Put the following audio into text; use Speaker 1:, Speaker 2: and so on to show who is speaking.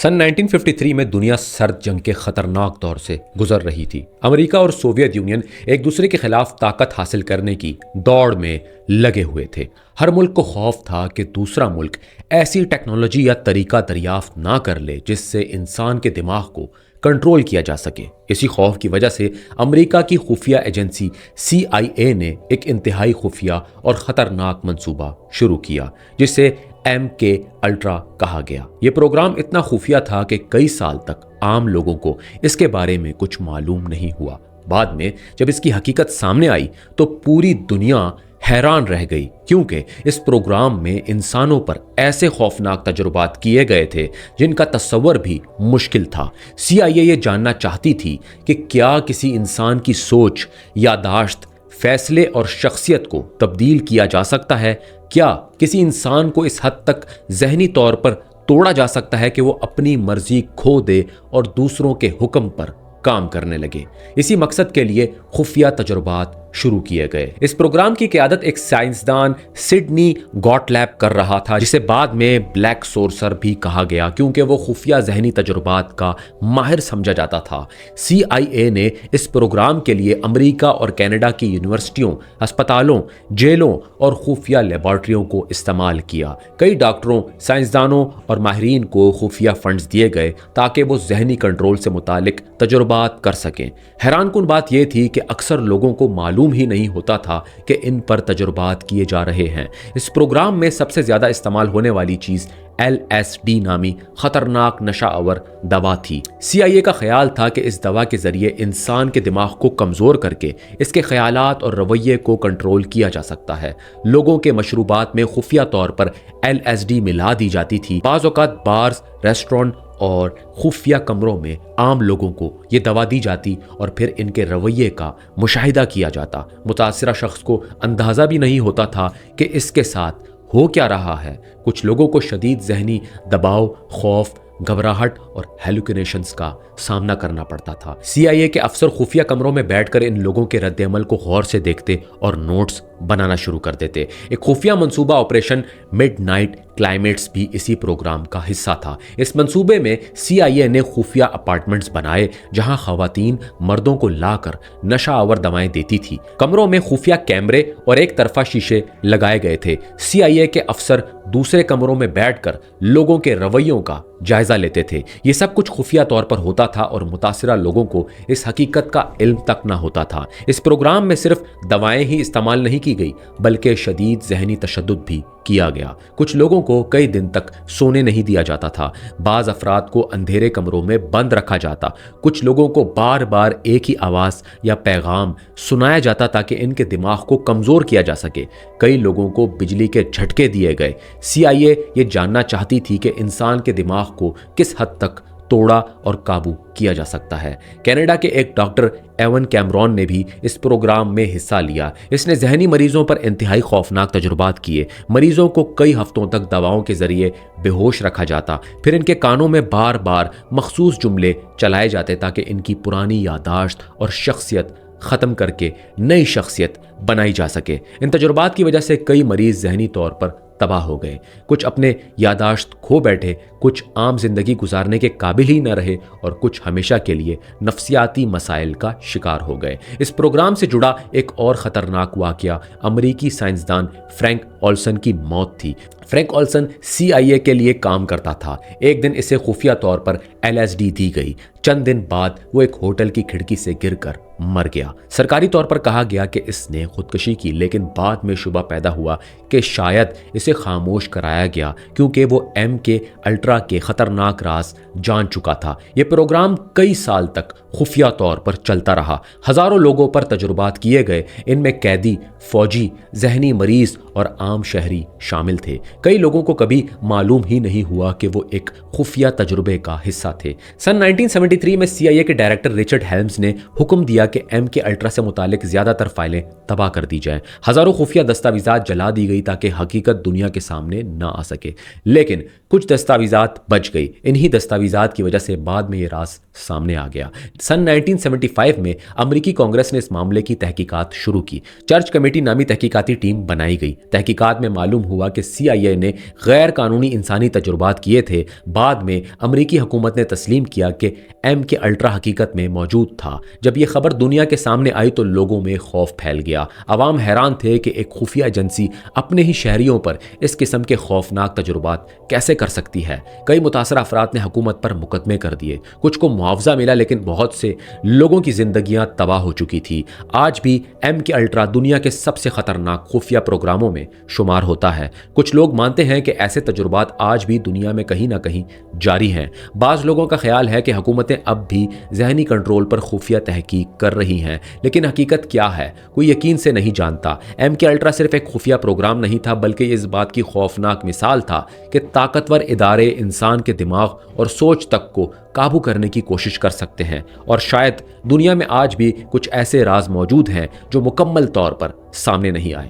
Speaker 1: سن 1953 میں دنیا سرد جنگ کے خطرناک دور سے گزر رہی تھی۔ امریکہ اور سوویت یونین ایک دوسرے کے خلاف طاقت حاصل کرنے کی دوڑ میں لگے ہوئے تھے۔ ہر ملک کو خوف تھا کہ دوسرا ملک ایسی ٹیکنالوجی یا طریقہ دریافت نہ کر لے جس سے انسان کے دماغ کو کنٹرول کیا جا سکے۔ اسی خوف کی وجہ سے امریکہ کی خفیہ ایجنسی CIA نے ایک انتہائی خفیہ اور خطرناک منصوبہ شروع کیا جسے MK الٹرا کہا گیا۔ یہ پروگرام اتنا خفیہ تھا کہ کئی سال تک عام لوگوں کو اس کے بارے میں کچھ معلوم نہیں ہوا۔ بعد میں جب اس کی حقیقت سامنے آئی تو پوری دنیا حیران رہ گئی، کیونکہ اس پروگرام میں انسانوں پر ایسے خوفناک تجربات کیے گئے تھے جن کا تصور بھی مشکل تھا۔ CIA یہ جاننا چاہتی تھی کہ کیا کسی انسان کی سوچ، یادداشت، فیصلے اور شخصیت کو تبدیل کیا جا سکتا ہے؟ کیا کسی انسان کو اس حد تک ذہنی طور پر توڑا جا سکتا ہے کہ وہ اپنی مرضی کھو دے اور دوسروں کے حکم پر کام کرنے لگے؟ اسی مقصد کے لیے خفیہ تجربات شروع کیے گئے۔ اس پروگرام کی قیادت ایک سائنسدان سڈنی گاٹلیب کر رہا تھا، جسے بعد میں بلیک سورسر بھی کہا گیا کیونکہ وہ خفیہ ذہنی تجربات کا ماہر سمجھا جاتا تھا۔ CIA نے اس پروگرام کے لیے امریکہ اور کینیڈا کی یونیورسٹیوں، ہسپتالوں، جیلوں اور خفیہ لیبارٹریوں کو استعمال کیا۔ کئی ڈاکٹروں، سائنسدانوں اور ماہرین کو خفیہ فنڈز دیے گئے تاکہ وہ ذہنی کنٹرول سے متعلق تجربات کر سکیں۔ حیران کن بات یہ تھی کہ اکثر لوگوں کو معلوم ہی نہیں ہوتا تھا کہ ان پر تجربات کیے جا رہے ہیں۔ اس پروگرام میں سب سے زیادہ استعمال ہونے والی چیز LSD نامی خطرناک نشہ آور دوا تھی۔ CIA کا خیال تھا کہ اس دوا کے ذریعے انسان کے دماغ کو کمزور کر کے اس کے خیالات اور رویے کو کنٹرول کیا جا سکتا ہے۔ لوگوں کے مشروبات میں خفیہ طور پر LSD ملا دی جاتی تھی۔ بعض اوقات بارز، ریسٹورنٹ اور خفیہ کمروں میں عام لوگوں کو یہ دوا دی جاتی اور پھر ان کے رویے کا مشاہدہ کیا جاتا۔ متاثرہ شخص کو اندازہ بھی نہیں ہوتا تھا کہ اس کے ساتھ ہو کیا رہا ہے۔ کچھ لوگوں کو شدید ذہنی دباؤ، خوف، گھبراہٹ اور ہیلوسینیشنز کا سامنا کرنا پڑتا تھا۔ CIA کے افسر خفیہ کمروں میں بیٹھ کر ان لوگوں کے رد عمل کو غور سے دیکھتے اور نوٹس بنانا شروع کر دیتے۔ ایک خفیہ منصوبہ آپریشن مڈ نائٹ کلائمیٹس بھی اسی پروگرام کا حصہ تھا۔ اس منصوبے میں CIA نے خفیہ اپارٹمنٹس بنائے جہاں خواتین مردوں کو لا کر نشہ آور دوائیں دیتی تھی۔ کمروں میں خفیہ کیمرے اور ایک طرفہ شیشے لگائے گئے تھے۔ CIA کے افسر دوسرے کمروں میں بیٹھ کر لوگوں کے رویوں کا جائزہ لیتے تھے۔ یہ سب کچھ خفیہ طور پر ہوتا تھا اور متاثرہ لوگوں کو اس حقیقت کا علم تک نہ ہوتا تھا۔ اس پروگرام میں صرف دوائیں ہی استعمال نہیں کی گئی بلکہ شدید ذہنی تشدد بھی کیا گیا۔ کچھ لوگوں کو کئی دن تک سونے نہیں دیا جاتا تھا۔ بعض افراد کو اندھیرے کمروں میں بند رکھا جاتا۔ کچھ لوگوں کو بار بار ایک ہی آواز یا پیغام سنایا جاتا تاکہ ان کے دماغ کو کمزور کیا جا سکے۔ کئی لوگوں کو بجلی کے جھٹکے دیے گئے۔ CIA یہ جاننا چاہتی تھی کہ انسان کے دماغ کو کس حد تک توڑا اور قابو کیا جا سکتا ہے۔ کینیڈا کے ایک ڈاکٹر ایون کیمرون نے بھی اس پروگرام میں حصہ لیا۔ اس نے ذہنی مریضوں پر انتہائی خوفناک تجربات کیے۔ مریضوں کو کئی ہفتوں تک دواؤں کے ذریعے بے ہوش رکھا جاتا، پھر ان کے کانوں میں بار بار مخصوص جملے چلائے جاتے تاکہ ان کی پرانی یادداشت اور شخصیت ختم کر کے نئی شخصیت بنائی جا سکے۔ ان تجربات کی وجہ سے کئی مریض ذہنی طور پر تباہ ہو گئے۔ کچھ اپنے یادداشت کھو بیٹھے، کچھ عام زندگی گزارنے کے قابل ہی نہ رہے اور کچھ ہمیشہ کے لیے نفسیاتی مسائل کا شکار ہو گئے۔ اس پروگرام سے جڑا ایک اور خطرناک واقعہ امریکی سائنسدان فرینک اولسن کی موت تھی۔ فرینک اولسن CIA کے لیے کام کرتا تھا۔ ایک دن اسے خفیہ طور پر LSD دی گئی۔ چند دن بعد وہ ایک ہوٹل کی کھڑکی سے گر کر مر گیا۔ سرکاری طور پر کہا گیا کہ اس نے خودکشی کی، لیکن بعد میں شبہ پیدا ہوا کہ شاید اسے خاموش کرایا گیا کیونکہ وہ MK الٹرا کے خطرناک راز جان چکا تھا۔ یہ پروگرام کئی سال تک خفیہ طور پر چلتا رہا۔ ہزاروں لوگوں پر تجربات کیے گئے، ان میں قیدی، فوجی، ذہنی مریض اور عام شہری شامل تھے۔ کئی لوگوں کو کبھی معلوم ہی نہیں ہوا کہ وہ ایک خفیہ تجربے کا حصہ تھے۔ سن 1973 میں CIA کے ڈائریکٹر رچرڈ ہیلمز نے حکم دیا کہ MK الٹرا سے متعلق زیادہ تر فائلیں تباہ کر دی جائیں۔ ہزاروں خفیہ دستاویزات جلا دی گئی تاکہ حقیقت دنیا کے سامنے نہ آ سکے، لیکن کچھ دستاویزات بچ گئی۔ انہی دستاویزات کی وجہ سے بعد میں یہ راز سامنے آ گیا۔ سن 1975 میں امریکی کانگریس نے اس معاملے کی تحقیقات شروع کی۔ چرچ کمیٹی نامی تحقیقاتی ٹیم بنائی گئی۔ تحقیقات میں معلوم ہوا کہ CIA نے غیر قانونی انسانی تجربات کیے تھے، بعد میں امریکی حکومت نے تسلیم کیا کہ MK الٹرا حقیقت میں موجود تھا۔ جب یہ خبر دنیا کے سامنے آئی تو لوگوں میں خوف پھیل گیا۔ عوام حیران تھے کہ ایک خفیہ ایجنسی اپنے ہی شہریوں پر اس قسم کے خوفناک تجربات کیسے کر سکتی ہے۔ کئی متاثرہ افراد نے حکومت پر مقدمے کر دیے، کچھ کو معاوضہ ملا، لیکن بہت سے لوگوں کی زندگیاں تباہ ہو چکی تھی۔ آج بھی MK الٹرا دنیا کے سب سے خطرناک خفیہ پروگراموں میں شمار ہوتا ہے۔ کچھ لوگ مانتے ہیں کہ ایسے تجربات آج بھی دنیا میں کہیں نہ کہیں جاری ہیں۔ بعض لوگوں کا خیال ہے کہ حکومتیں اب بھی ذہنی کنٹرول پر خفیہ تحقیق کر رہی ہیں، لیکن حقیقت کیا ہے کوئی یقین سے نہیں جانتا۔ MK الٹرا صرف ایک خفیہ پروگرام نہیں تھا، بلکہ یہ اس بات کی خوفناک مثال تھا کہ طاقتور ادارے انسان کے دماغ اور سوچ تک کو قابو کرنے کی کوشش کر سکتے ہیں، اور شاید دنیا میں آج بھی کچھ ایسے راز موجود ہیں جو مکمل طور پر سامنے نہیں آئے۔